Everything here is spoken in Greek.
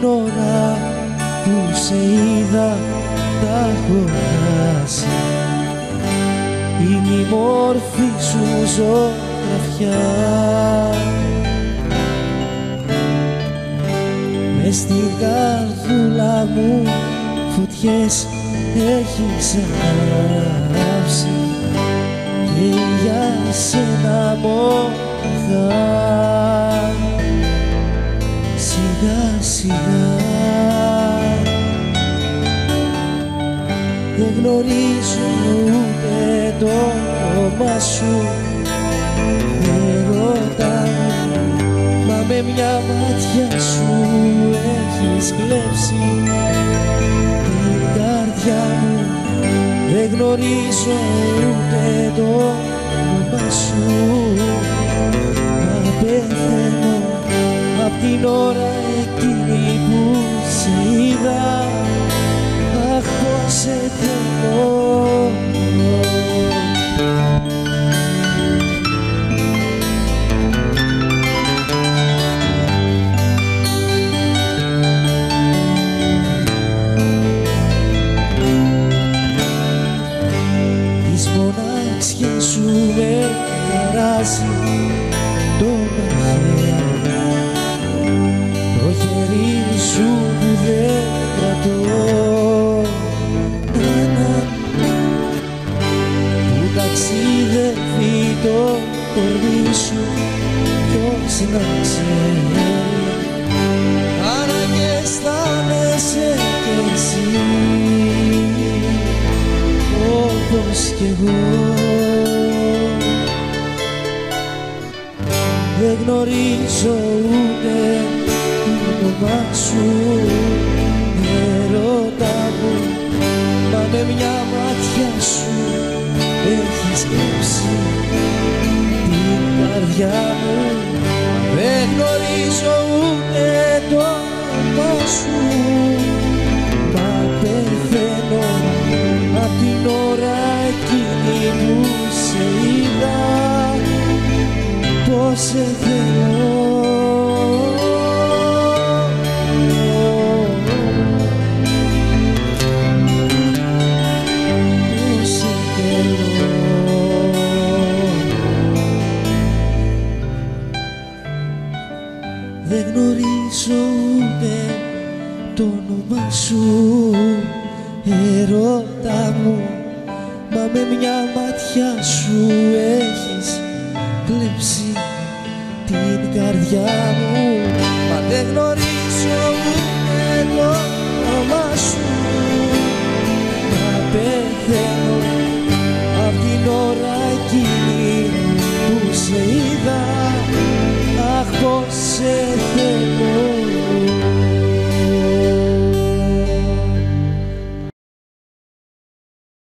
την ώρα που σε είδα τα έχω χάσει. Είναι η μόρφη σου ζωγραφιά μες στην καρδούλα μου φωτιές έχεις ανάψει και για σένα μόχα σιγά σιγά. Δεν γνωρίζω ούτε το όνομα σου, ερώτα μου, μα με μια μάτια σου έχεις κλέψει την καρδιά μου. Δεν γνωρίζω ούτε το όνομα σου, μα πεθαίνω απ' την ώρα εκείνη που σε είδα. Αχ, πως σε θέλω. Τις μοναξιές σου με χαράζει το μαχαίρι, το χέρι σου που δεν κρατώ, που ταξιδεύει το κορμί σου ποιος να ξέρει. Άρα και αισθάνεσαι κι εσύ όπως κι εγώ. Δεν γνωρίζω ούτε το όνομά σου, ερώτα μου, μα με μια μάτια σου έχεις κλέψει την καρδιά μου. Δεν γνωρίζω ούτε το όνομά σου, μα πεθαίνω απ' την ώρα εκείνη που σε είδα. Πως σε θέλω. Δεν γνωρίζω ούτε το όνομα σου, ερώτα μου, μα με μια μάτια σου έχεις κλέψει την καρδιά μου. Μα δεν γνωρίζω ούτε το όνομα σου, μα πεθαίνω απ' την ώρα εκείνη που σε είδα. Αχ, πως σε